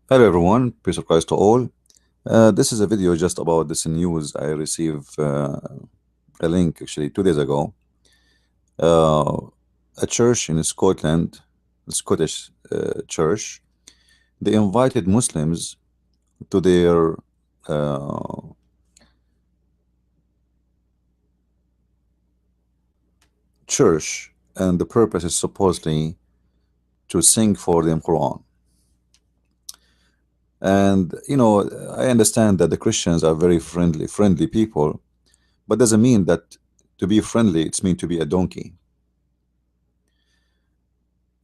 Hello everyone, peace of Christ to all. This is a video just about this news. I received a link actually 2 days ago. Uh, a church in Scotland, a Scottish church, they invited Muslims to their uh, church, and the purpose is supposedly to sing for them Quran. And I understand that the Christians are very friendly people, but doesn't mean that to be friendly it's mean to be a donkey.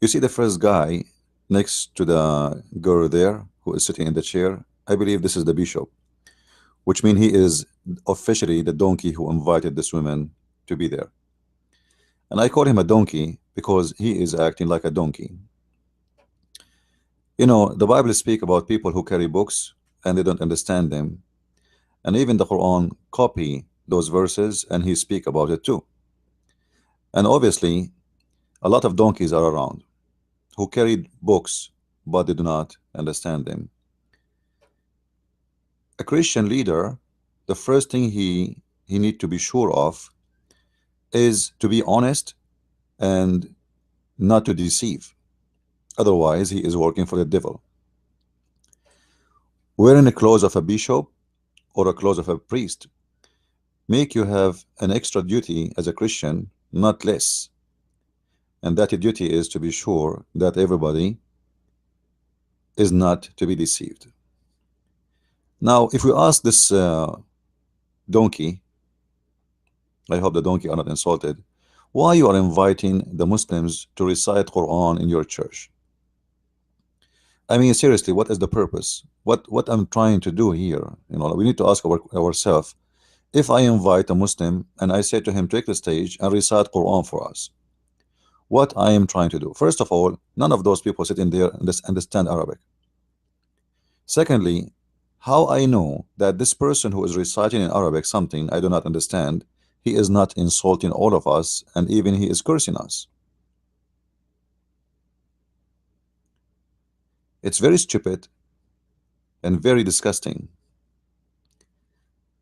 You see the first guy next to the girl there who is sitting in the chair. I believe this is the bishop, which means he is officially the donkey who invited this woman to be there. And I call him a donkey because he is acting like a donkey. The Bible speak about people who carry books and they don't understand them. And even the Quran copy those verses and he speak about it too. And obviously, a lot of donkeys are around who carry books, but they do not understand them. A Christian leader, the first thing he need to be sure of is to be honest and not to deceive. Otherwise, he is working for the devil. Wearing the clothes of a bishop or a clothes of a priest make you have an extra duty as a Christian, not less. And that duty is to be sure that everybody is not to be deceived. Now, if we ask this donkey, I hope the donkey are not insulted, why you are inviting the Muslims to recite Quran in your church? I mean, seriously, what is the purpose? What I'm trying to do here? We need to ask ourselves. If I invite a Muslim and I say to him, take the stage and recite Quran for us, what I am trying to do? First of all, none of those people sitting there understand Arabic. Secondly, how I know that this person who is reciting in Arabic something I do not understand, he is not insulting all of us and even he is cursing us? It's very stupid and very disgusting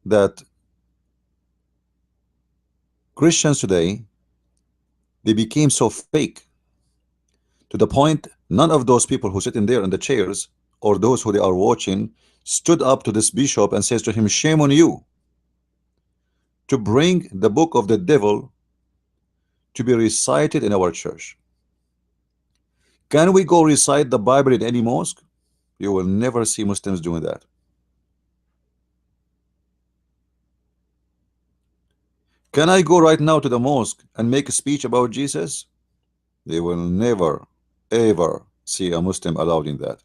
that Christians today, they became so fake to the point none of those people who sit in there in the chairs or those who they are watching stood up to this bishop and says to him, shame on you to bring the book of the devil to be recited in our church. Can we go recite the Bible in any mosque? You will never see Muslims doing that. Can I go right now to the mosque and make a speech about Jesus? They will never, ever see a Muslim allowed in that.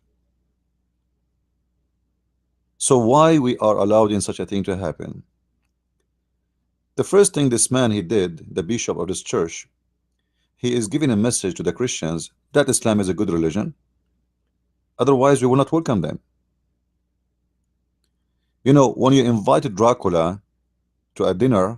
So why we are allowed in such a thing to happen? The first thing this man he did, the bishop of this church, he is giving a message to the Christians that Islam is a good religion. Otherwise, we will not welcome them. When you invite Dracula to a dinner,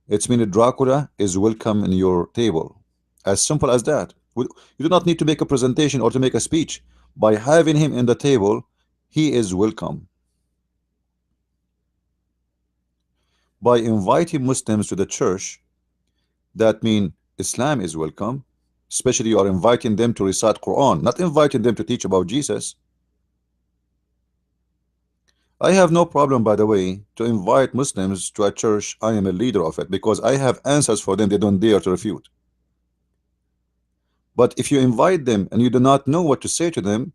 it's mean Dracula is welcome in your table. As simple as that. You do not need to make a presentation or to make a speech. By having him in the table, he is welcome. By inviting Muslims to the church, that means Islam is welcome. Especially you are inviting them to recite Quran, not inviting them to teach about Jesus. I have no problem, by the way, to invite Muslims to a church. I am a leader of it because I have answers for them they don't dare to refute. But if you invite them and you do not know what to say to them,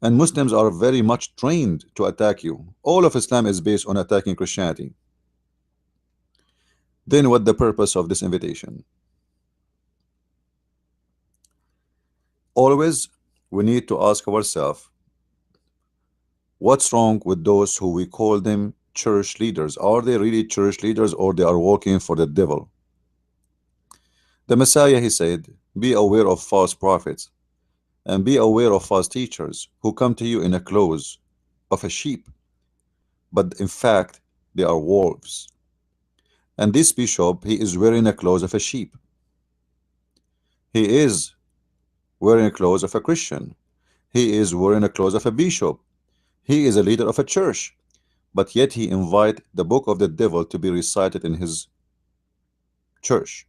and Muslims are very much trained to attack you, all of Islam is based on attacking Christianity, then what the purpose of this invitation? Always we need to ask ourselves, what's wrong with those who we call them church leaders? Are they really church leaders or they are working for the devil? The Messiah, he said, be aware of false prophets and be aware of false teachers who come to you in a clothes of a sheep, but in fact they are wolves. And this bishop, he is wearing a clothes of a sheep. He is wearing a clothes of a Christian. He is wearing a clothes of a bishop. He is a leader of a church, but yet he invite the book of the devil to be recited in his church.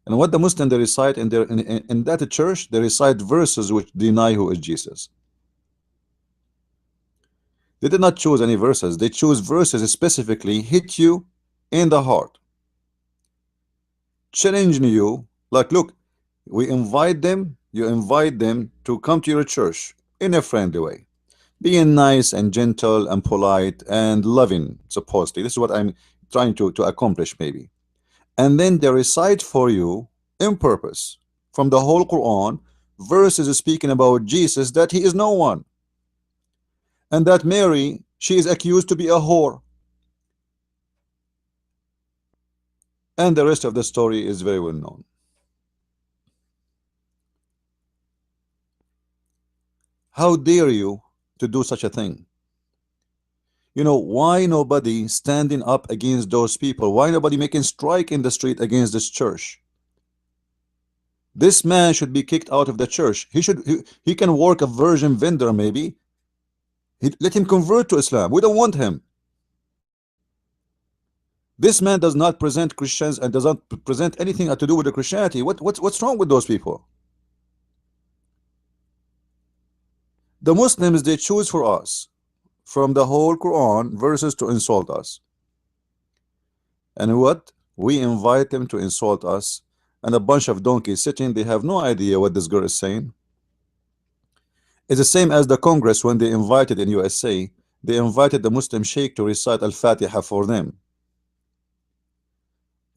And what the Muslim they recite in their in that church, they recite verses which deny who is Jesus. They did not choose any verses. They choose verses specifically hit you in the heart, challenging you. Like, look, we invite them. You invite them to come to your church in a friendly way, being nice and gentle and polite and loving. Supposedly, this is what I'm trying to accomplish, maybe. And then they recite for you in purpose from the whole Quran verses speaking about Jesus, that he is no one, and that Mary, she is accused to be a whore, and the rest of the story is very well known. How dare you to do such a thing? You know, why nobody standing up against those people? Why nobody making strike in the street against this church? This man should be kicked out of the church. He can work a virgin vendor, maybe. Let him convert to Islam. We don't want him. This man does not present Christians and does not present anything to do with the Christianity. What's wrong with those people? The Muslims, they choose for us from the whole Quran verses to insult us. And what? We invite them to insult us, and a bunch of donkeys sitting, they have no idea what this girl is saying. It's the same as the Congress when they invited in USA, they invited the Muslim sheikh to recite Al-Fatiha for them.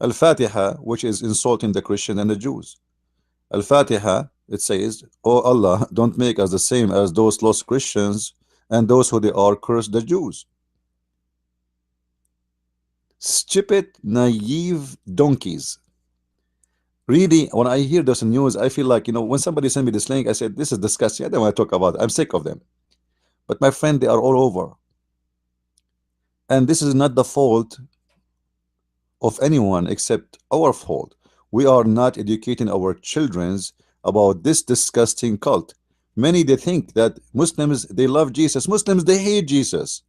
Al-Fatiha, which is insulting the Christian and the Jews. Al-Fatiha, it says, "Oh Allah, don't make us the same as those lost Christians and those who they are cursed, the Jews." Stupid, naive donkeys. Really, when I hear this news, I feel like, you know, when somebody sent me this link, I said, this is disgusting. I don't want to talk about it. I'm sick of them. But my friend, they are all over. And this is not the fault of anyone except our fault. We are not educating our children about this disgusting cult. Many, they think that Muslims, they love Jesus. Muslims, they hate Jesus.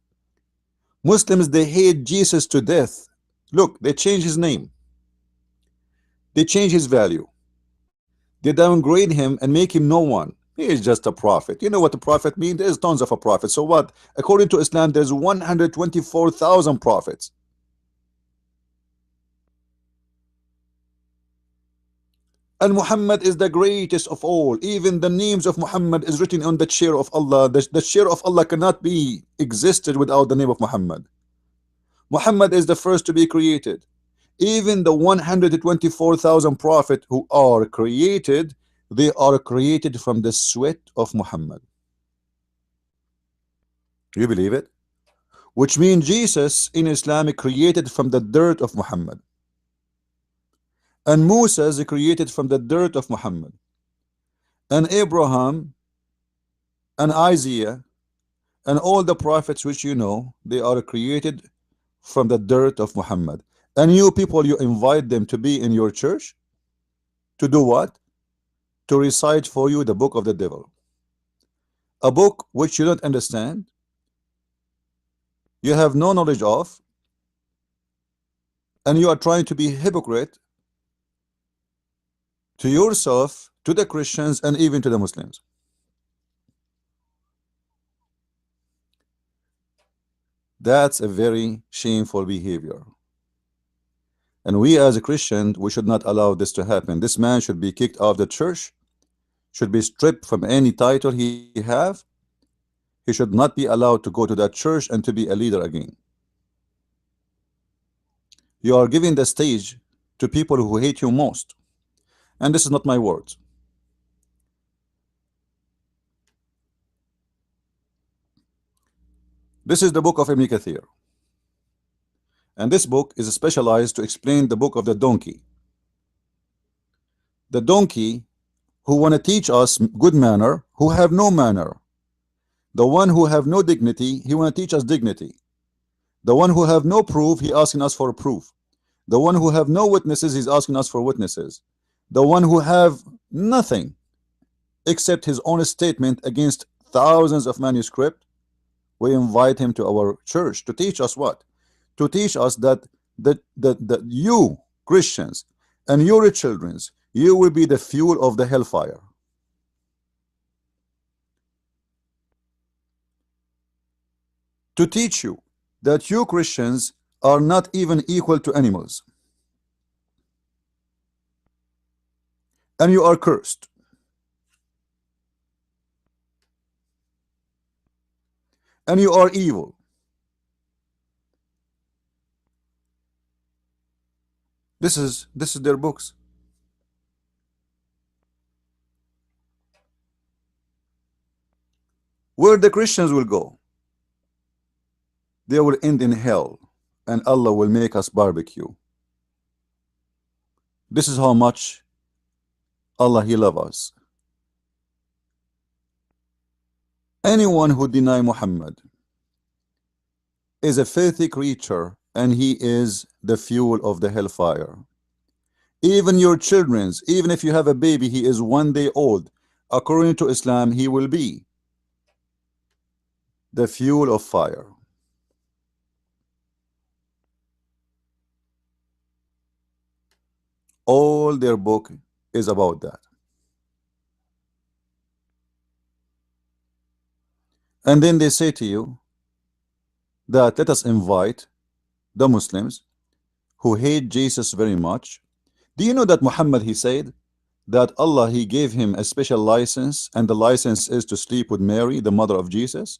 Muslims, they hate Jesus to death. Look, they change his name. They change his value. They downgrade him and make him no one. He is just a prophet. You know what a prophet means? There's tons of a prophet. So what? According to Islam, there's 124,000 prophets. And Muhammad is the greatest of all. Even the names of Muhammad is written on the chair of Allah. The chair of Allah cannot be existed without the name of Muhammad. Muhammad is the first to be created. Even the 124,000 prophets who are created, they are created from the sweat of Muhammad. You believe it? Which means Jesus in Islam created from the dirt of Muhammad. And Musa is created from the dirt of Muhammad. And Abraham and Isaiah and all the prophets which you know, they are created from the dirt of Muhammad. And you people, you invite them to be in your church to do what? To recite for you the book of the devil. A book which you don't understand, you have no knowledge of, and you are trying to be hypocrite to yourself, to the Christians, and even to the Muslims. That's a very shameful behavior. And we as a Christian, we should not allow this to happen. This man should be kicked out of the church, should be stripped from any title he have. He should not be allowed to go to that church and to be a leader again. You are giving the stage to people who hate you most. And this is not my words. This is the book of Ibn Kathir. And this book is specialized to explain the book of the donkey. The donkey who want to teach us good manner, who have no manner. The one who have no dignity, he want to teach us dignity. The one who have no proof, he asking us for a proof. The one who have no witnesses, he's asking us for witnesses. The one who have nothing except his own statement against thousands of manuscripts, We invite him to our church to teach us what? To teach us that you Christians and your children's, you will be the fuel of the hellfire. To teach you that you Christians are not even equal to animals, and you are cursed, and you are evil. This is their books. Where the Christians will go, they will end in hell, and Allah will make us barbecue. This is how much Allah He loves us. Anyone who deny Muhammad is a filthy creature, and he is the fuel of the hellfire. Even your children's, even if you have a baby, he is 1 day old. According to Islam, he will be the fuel of fire. All their book is about that. And then they say to you that let us invite the Muslims who hate Jesus very much. Do you know that Muhammad, he said that Allah, he gave him a special license, and the license is to sleep with Mary, the mother of Jesus?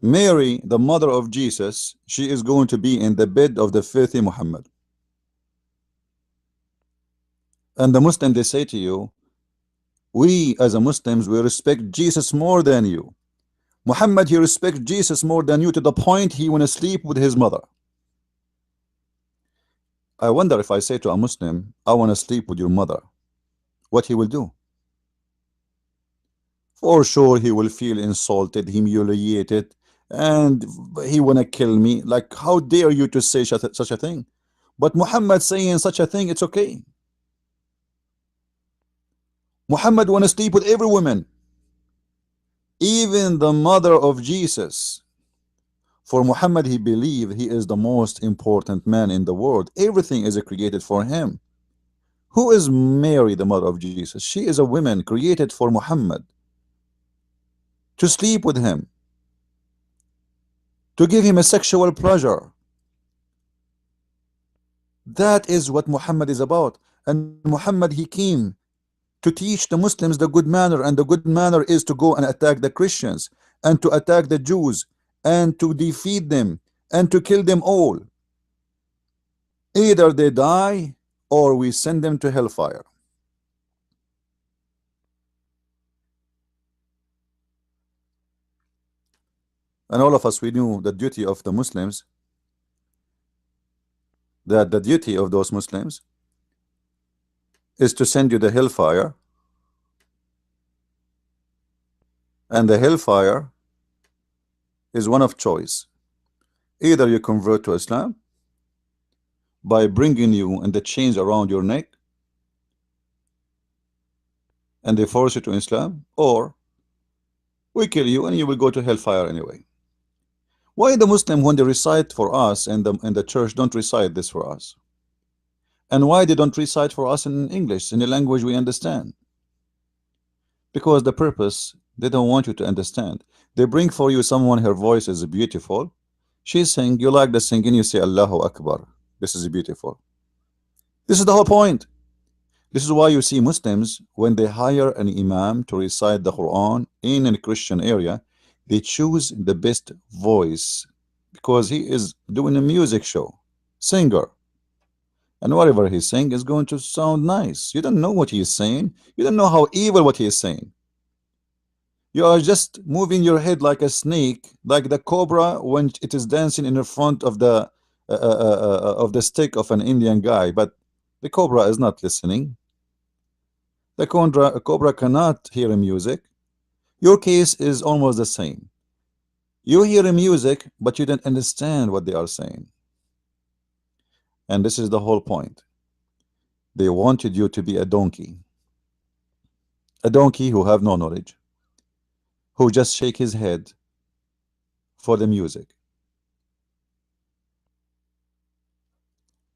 Mary, the mother of Jesus, she is going to be in the bed of the filthy Muhammad. And the Muslim, they say to you, we as a Muslims, we respect Jesus more than you. Muhammad, he respects Jesus more than you, to the point he want to sleep with his mother. I wonder, if I say to a Muslim, I want to sleep with your mother, what he will do? For sure he will feel insulted, humiliated, and he want to kill me. Like, how dare you to say such a thing? But Muhammad saying such a thing, it's okay. Muhammad want to sleep with every woman, even the mother of Jesus. For Muhammad, he believed he is the most important man in the world. Everything is created for him. Who is Mary, the mother of Jesus? She is a woman created for Muhammad, to sleep with him, to give him a sexual pleasure. That is what Muhammad is about. And Muhammad, he came to teach the Muslims the good manner, and the good manner is to go and attack the Christians, and to attack the Jews, and to defeat them, and to kill them all. Either they die, or we send them to hellfire. And all of us, we knew the duty of the Muslims, that the duty of those Muslims is to send you the hellfire, and the hellfire is one of choice. Either you convert to Islam by bringing you in the chains around your neck, and they force you to Islam, or we kill you and you will go to hellfire anyway. Why the Muslim, when they recite for us and the church, don't recite this for us? And why they don't recite for us in English, in a language we understand? Because the purpose, they don't want you to understand. They bring for you someone, her voice is beautiful, she's saying, you like the singing, you say Allahu Akbar, this is beautiful. This is the whole point. This is why you see Muslims, when they hire an imam to recite the Quran in a Christian area, they choose the best voice, because he is doing a music show, singer, and whatever he's saying is going to sound nice. You don't know what he is saying. You don't know how evil what he is saying. You are just moving your head like a snake, like the cobra when it is dancing in the front of the stick of an Indian guy. But the cobra is not listening. The cobra cannot hear music. Your case is almost the same. You hear music, but you don't understand what they are saying. And this is the whole point. They wanted you to be a donkey who have no knowledge, who just shake his head for the music.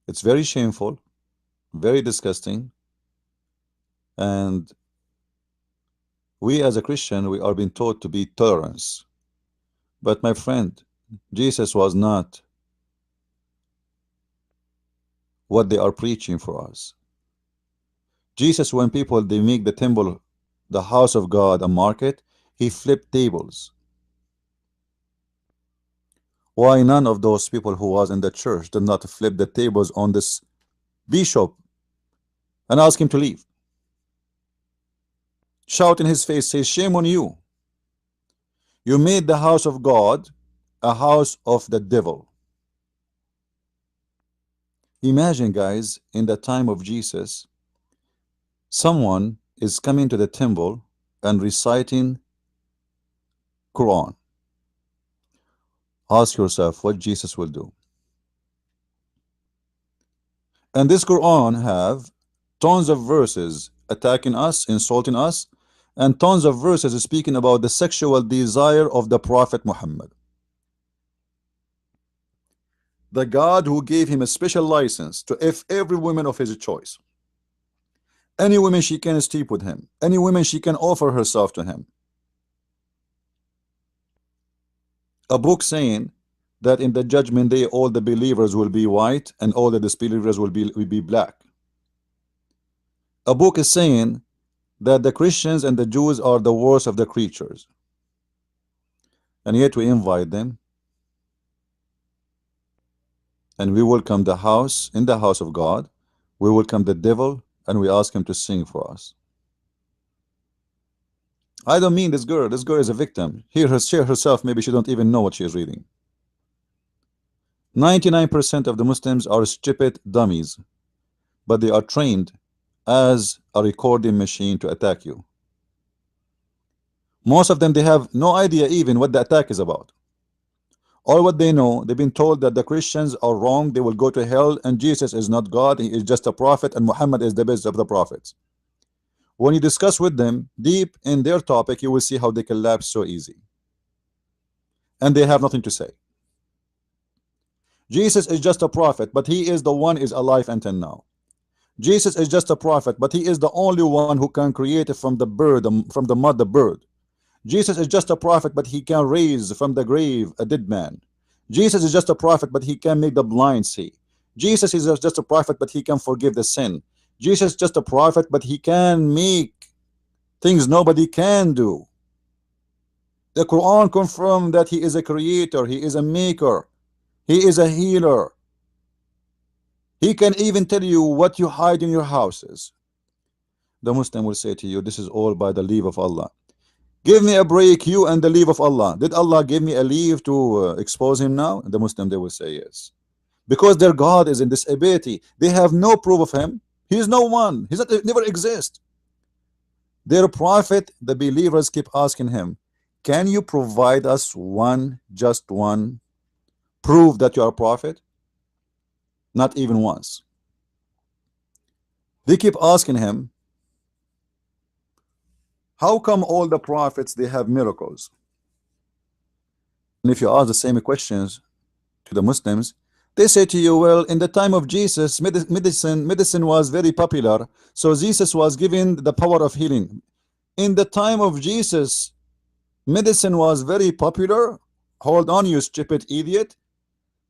It's very shameful, very disgusting, and we as a Christian, we are being taught to be tolerance. But my friend, Jesus was not what they are preaching for us. Jesus, when people they make the temple, the house of God, a market, he flipped tables. Why none of those people who was in the church did not flip the tables on this bishop and ask him to leave? Shout in his face, say, shame on you. You made the house of God a house of the devil. Imagine, guys, in the time of Jesus, someone is coming to the temple and reciting Quran. Ask yourself what Jesus will do. And this Quran have tons of verses attacking us, insulting us, and tons of verses speaking about the sexual desire of the Prophet Muhammad. The God who gave him a special license to if every woman of his choice. Any woman she can sleep with him. Any woman she can offer herself to him. A book saying that in the judgment day all the believers will be white and all the disbelievers will be black. A book is saying that the Christians and the Jews are the worst of the creatures. And yet we invite them. And we welcome the house, in the house of God. We welcome the devil and we ask him to sing for us. I don't mean this girl. This girl is a victim. She herself, maybe she don't even know what she is reading. 99% of the Muslims are stupid dummies, but they are trained as a recording machine to attack you. Most of them, they have no idea even what the attack is about. All what they know, they've been told that the Christians are wrong, they will go to hell, and Jesus is not God, he is just a prophet, and Muhammad is the best of the prophets. When you discuss with them deep in their topic, you will see how they collapse so easy. And they have nothing to say. Jesus is just a prophet, but he is the one is alive until now. Jesus is just a prophet, but he is the only one who can create from the bird, from the mud, the bird. Jesus is just a prophet, but he can raise from the grave a dead man. Jesus is just a prophet, but he can make the blind see. Jesus is just a prophet, but he can forgive the sin. Jesus is just a prophet, but he can make things nobody can do. The Quran confirms that he is a creator, he is a maker, he is a healer. He can even tell you what you hide in your houses. The Muslim will say to you, this is all by the leave of Allah. Give me a break, you and the leave of Allah. Did Allah give me a leave to expose him now? The Muslim, they will say yes. Because their God is in this ability. They have no proof of him. He is no one. He never exist. Their prophet, the believers keep asking him, can you provide us one, just one, proof that you are a prophet? Not even once. They keep asking him, how come all the prophets they have miracles? And if you ask the same questions to the Muslims, they say to you, well, in the time of Jesus, medicine was very popular, so Jesus was given the power of healing. In the time of Jesus, medicine was very popular. Hold on, you stupid idiot.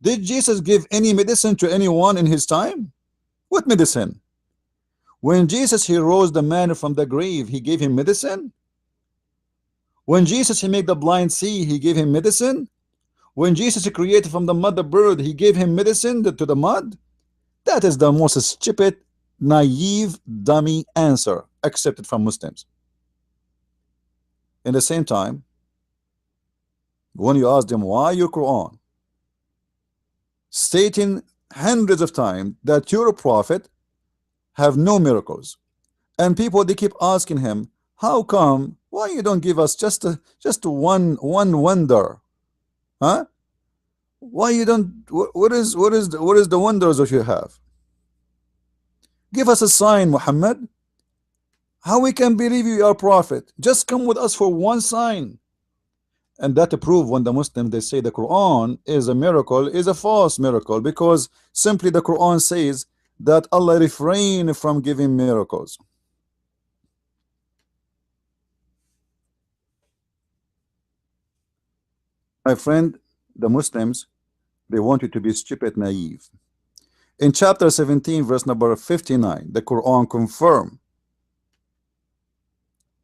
Did Jesus give any medicine to anyone in his time? What medicine? When Jesus he rose the man from the grave, he gave him medicine. When Jesus he made the blind see, he gave him medicine. When Jesus created from the mud the bird, he gave him medicine to the mud. That is the most stupid, naive, dummy answer accepted from Muslims. In the same time, when you ask them why your Quran stating hundreds of times that your prophet have no miracles, and people they keep asking him, how come, why you don't give us just one wonder, huh? Why you don't, what is the wonders that you have? Give us a sign, Muhammad. How we can believe you are prophet? Just come with us for one sign. And that prove when the Muslims they say the Quran is a miracle is a false miracle, because simply the Quran says that Allah refrain from giving miracles. My friend, the Muslims, they want you to be stupid naive. In chapter 17 verse number 59, the Quran confirm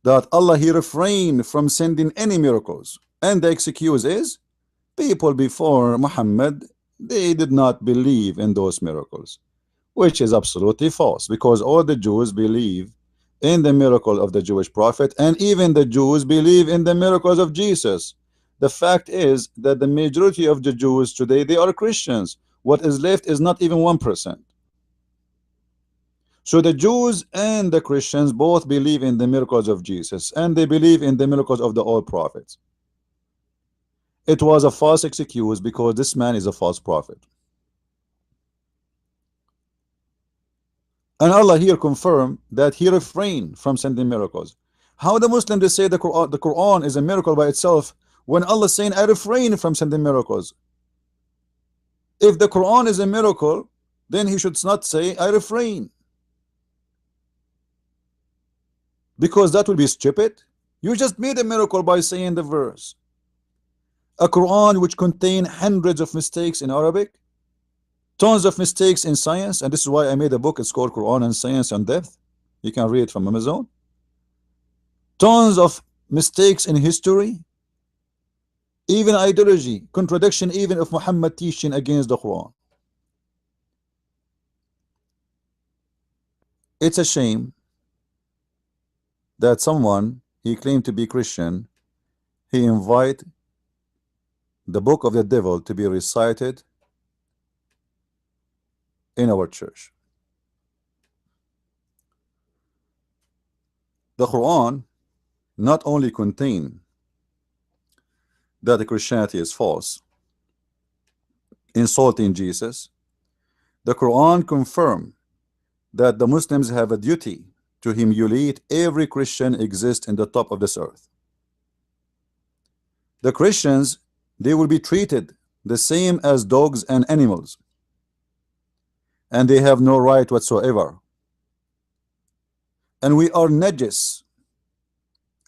that Allah he refrained from sending any miracles, and the excuse is people before Muhammad they did not believe in those miracles, which is absolutely false, because all the Jews believe in the miracle of the Jewish prophet, and even the Jews believe in the miracles of Jesus. The fact is that the majority of the Jews today they are Christians. What is left is not even 1%. So the Jews and the Christians both believe in the miracles of Jesus, and they believe in the miracles of the old prophets. It was a false excuse because this man is a false prophet. And Allah here confirmed that he refrained from sending miracles. How the Muslims they say the Quran is a miracle by itself, when Allah is saying I refrain from sending miracles? If the Quran is a miracle, then he should not say I refrain, because that would be stupid. You just made a miracle by saying the verse. A Quran which contain hundreds of mistakes in Arabic, tons of mistakes in science, and this is why I made a book. It's called Quran and Science and Death. You can read it from Amazon. Tons of mistakes in history, even ideology, contradiction even of Muhammad teaching against the Quran. It's a shame that someone, he claimed to be Christian, he invite the book of the devil to be recited in our church. The Quran not only contain that the Christianity is false, insulting Jesus, the Quran confirm that the Muslims have a duty to humiliate every Christian exist in the top of this earth. The Christians, they will be treated the same as dogs and animals, and they have no right whatsoever. And we are najis,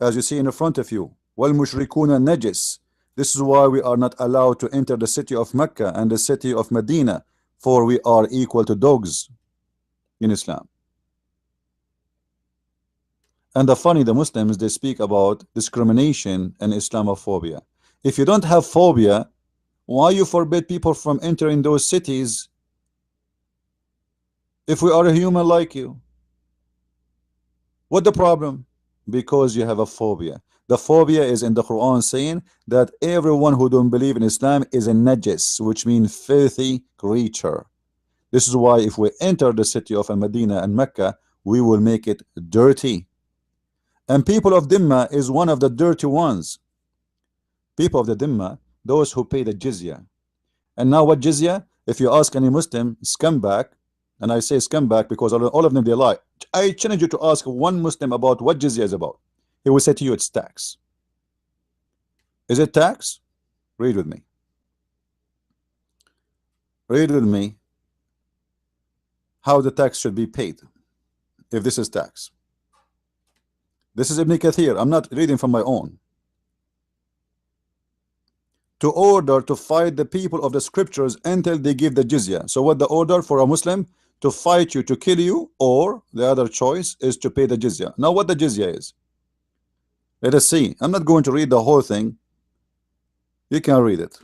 as you see in the front of you. Wal mushrikuna najis. This is why we are not allowed to enter the city of Mecca and the city of Medina, for we are equal to dogs in Islam. And the funny, the Muslims they speak about discrimination and Islamophobia. If you don't have phobia, why you forbid people from entering those cities if we are a human like you? What the problem? Because you have a phobia. The phobia is in the Quran saying that everyone who don't believe in Islam is a najis, which means filthy creature. This is why if we enter the city of Medina and Mecca, we will make it dirty. And people of Dhimma is one of the dirty ones. People of the Dhimma, those who pay the jizya. And now what jizya? If you ask any Muslim, scumbag, and I say scumbag because all of them they lie. I challenge you to ask one Muslim about what jizya is about. He will say to you it's tax. Is it tax? Read with me. Read with me how the tax should be paid if this is tax. This is Ibn Kathir. I'm not reading from my own. To order to fight the people of the scriptures until they give the jizya. So what the order for a Muslim? To fight you, to kill you, or the other choice is to pay the jizya. Now what the jizya is? Let us see. I'm not going to read the whole thing. You can read it.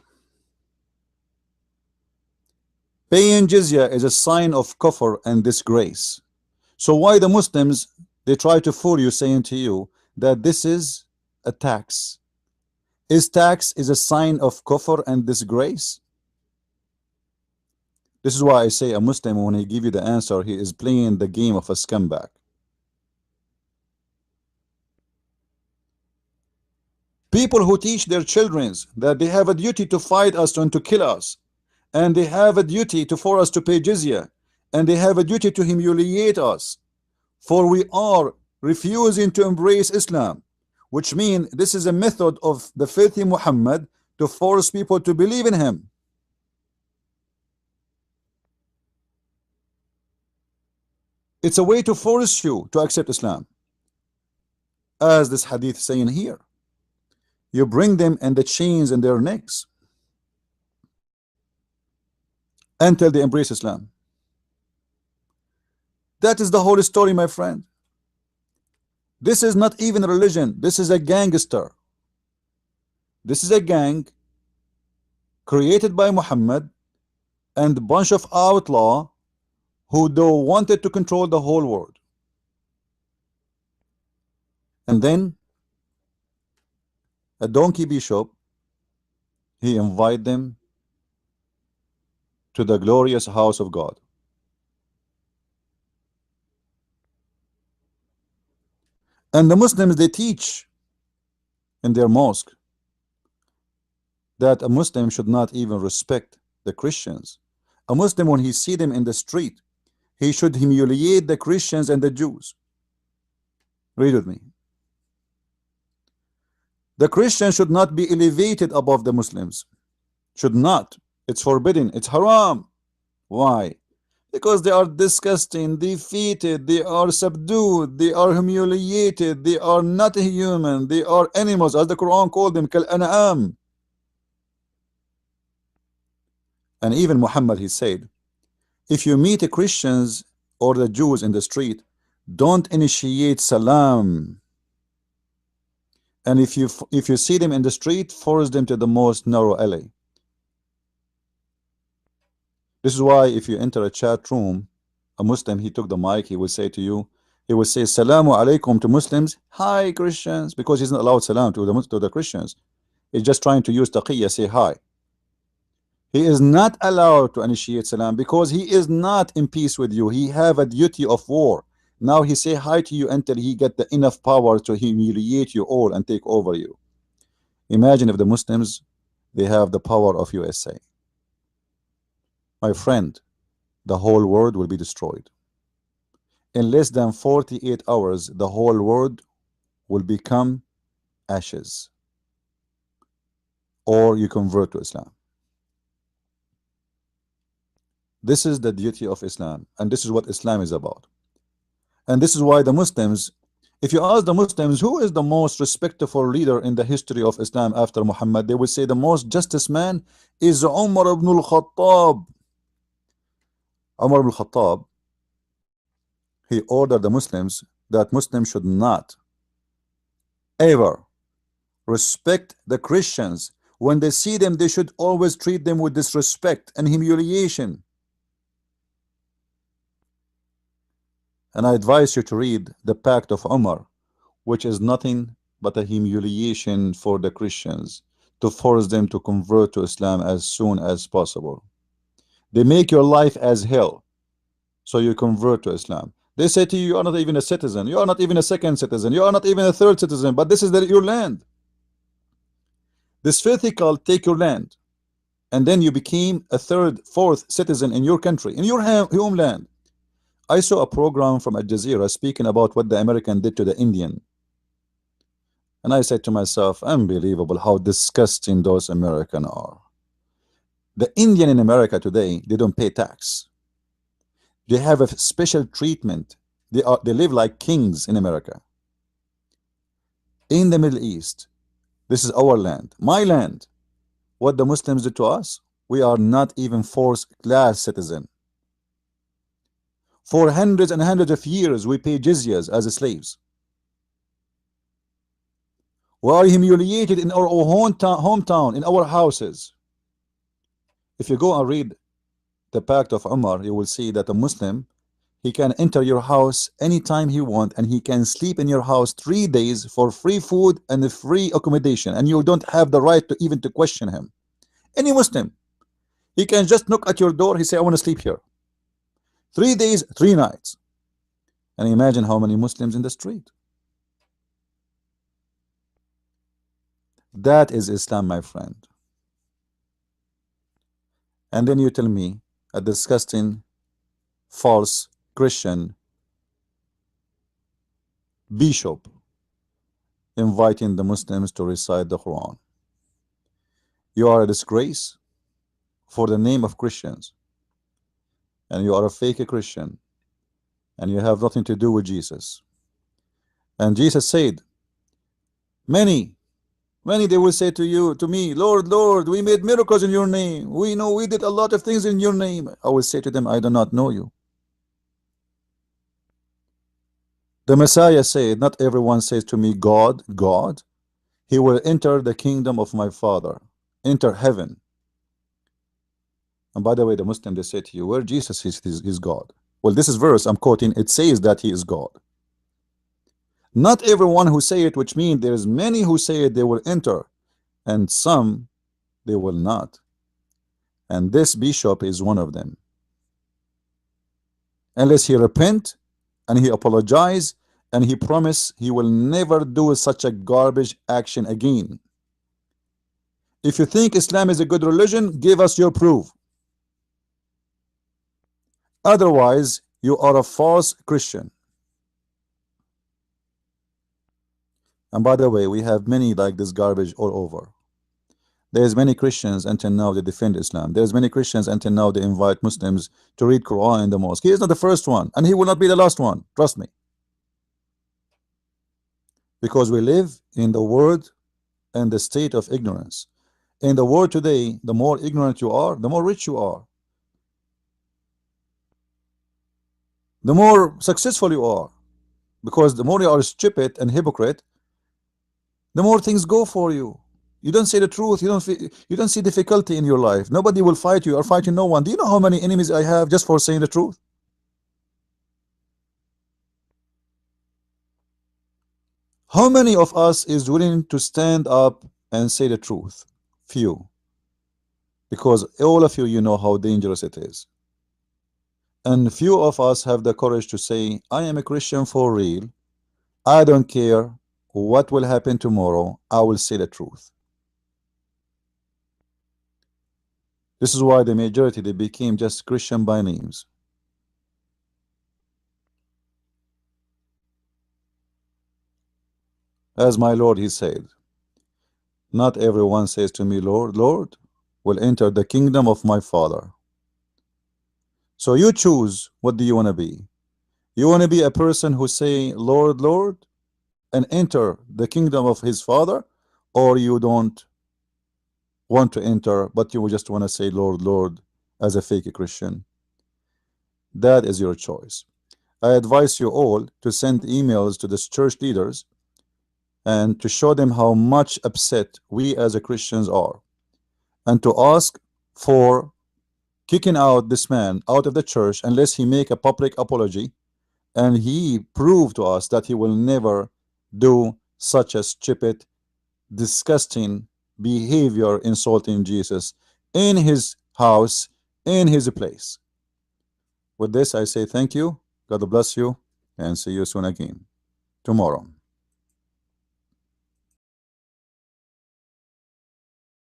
Paying jizya is a sign of kufr and disgrace. So why the Muslims they try to fool you saying to you that this is a tax? Is tax is a sign of kufr and disgrace? This is why I say a Muslim, when he give you the answer, he is playing the game of a scumbag. People who teach their children that they have a duty to fight us and to kill us, and they have a duty to for us to pay jizya, and they have a duty to humiliate us, for we are refusing to embrace Islam. which means this is a method of the filthy Muhammad to force people to believe in him. It's a way to force you to accept Islam, as this hadith saying here. You bring them in the chains in their necks until they embrace Islam. That is the whole story, my friend. This is not even a religion. This is a gangster. This is a gang created by Muhammad and a bunch of outlaw who wanted to control the whole world. And then a donkey bishop, he invited them to the glorious house of God. And the Muslims, they teach in their mosque that a Muslim should not even respect the Christians. A Muslim, when he see them in the street, he should humiliate the Christians and the Jews. Read with me. The Christians should not be elevated above the Muslims. Should not. It's forbidden. It's haram. Why? Because they are disgusting, defeated, they are subdued, they are humiliated, they are not human, they are animals, as the Quran called them, kal an'am. And even Muhammad, he said, if you meet the Christians or the Jews in the street, don't initiate salam. And if you see them in the street, force them to the most narrow alley. This is why if you enter a chat room, a Muslim, he took the mic, he will say to you, he will say Salamu alaikum to Muslims, hi Christians, because he's not allowed salam to the Christians. He's just trying to use taqiyya, say hi. He is not allowed to initiate salam because he is not in peace with you. He have a duty of war. Now he say hi to you until he get the enough power to humiliate you all and take over you. Imagine if the Muslims, they have the power of USA. My friend, the whole world will be destroyed. In less than 48 hours, the whole world will become ashes. Or you convert to Islam. This is the duty of Islam, and this is what Islam is about. And this is why the Muslims, if you ask the Muslims, who is the most respectful leader in the history of Islam after Muhammad, they will say the most justice man is Umar ibn al-Khattab. Umar ibn al-Khattab, he ordered the Muslims that Muslims should not ever respect the Christians. When they see them, they should always treat them with disrespect and humiliation. And I advise you to read the Pact of Umar, which is nothing but a humiliation for the Christians to force them to convert to Islam as soon as possible. They make your life as hell, so you convert to Islam. They say to you, you are not even a citizen, you are not even a second citizen, you are not even a third citizen, but this is your land. This filthy cult take your land, and then you became a third, fourth citizen in your country, in your homeland. I saw a program from Al Jazeera speaking about what the American did to the Indian. And I said to myself, unbelievable how disgusting those Americans are. The Indian in America today, they don't pay tax. They have a special treatment. They live like kings in America. In the Middle East, this is our land, my land. What the Muslims did to us, we are not even fourth class citizen. For hundreds and hundreds of years, we pay jizyas as slaves. We are humiliated in our hometown, in our houses. If you go and read the Pact of Umar, you will see that a Muslim, he can enter your house anytime he wants, and he can sleep in your house 3 days for free food and free accommodation, and you don't have the right to even to question him. Any Muslim, he can just knock at your door, he say, I want to sleep here. 3 days, 3 nights. And imagine how many Muslims in the street. That is Islam, my friend. And then you tell me a disgusting, false Christian bishop inviting the Muslims to recite the Quran. You are a disgrace for the name of Christians, and you are a fake Christian, and you have nothing to do with Jesus. And Jesus said, many, many they will say to you, to me, Lord, Lord, we made miracles in your name. We know we did a lot of things in your name. I will say to them, I do not know you. The Messiah said, not everyone says to me, God, God. He will enter the kingdom of my Father, enter heaven. And by the way, the Muslim, they say to you, where Jesus is God. Well, this is verse I'm quoting. It says that he is God. Not everyone who say it, which means there's many who say it, they will enter, and some they will not. And this bishop is one of them. Unless he repent and he apologize and he promise he will never do such a garbage action again. If you think Islam is a good religion, give us your proof. Otherwise, you are a false Christian. And by the way, we have many like this garbage all over. There's many Christians until now they defend Islam. There's many Christians until now they invite Muslims to read Quran in the mosque. He is not the first one, and he will not be the last one. Trust me. Because we live in the world and the state of ignorance. In the world today, the more ignorant you are, the more rich you are. The more successful you are. Because the more you are stupid and hypocrite, the more things go for you. You don't say the truth. You don't see difficulty in your life. Nobody will fight you or fighting no one. Do you know how many enemies I have just for saying the truth? How many of us is willing to stand up and say the truth? Few. Because all of you, you know how dangerous it is. And few of us have the courage to say, I am a Christian for real. I don't care what will happen tomorrow. I will say the truth. This is why the majority, they became just Christian by names. As my Lord, he said, not everyone says to me, Lord, Lord, will enter the kingdom of my Father. So you choose, what do you want to be? You want to be a person who say, Lord, Lord, and enter the kingdom of his Father, or you don't want to enter, but you just want to say, Lord, Lord, as a fake Christian. That is your choice. I advise you all to send emails to the church leaders and to show them how much upset we as a Christians are, and to ask for kicking out this man out of the church unless he make a public apology and he prove to us that he will never do such a stupid, disgusting behavior insulting Jesus in his house, in his place. With this, I say thank you, God bless you, and see you soon again tomorrow.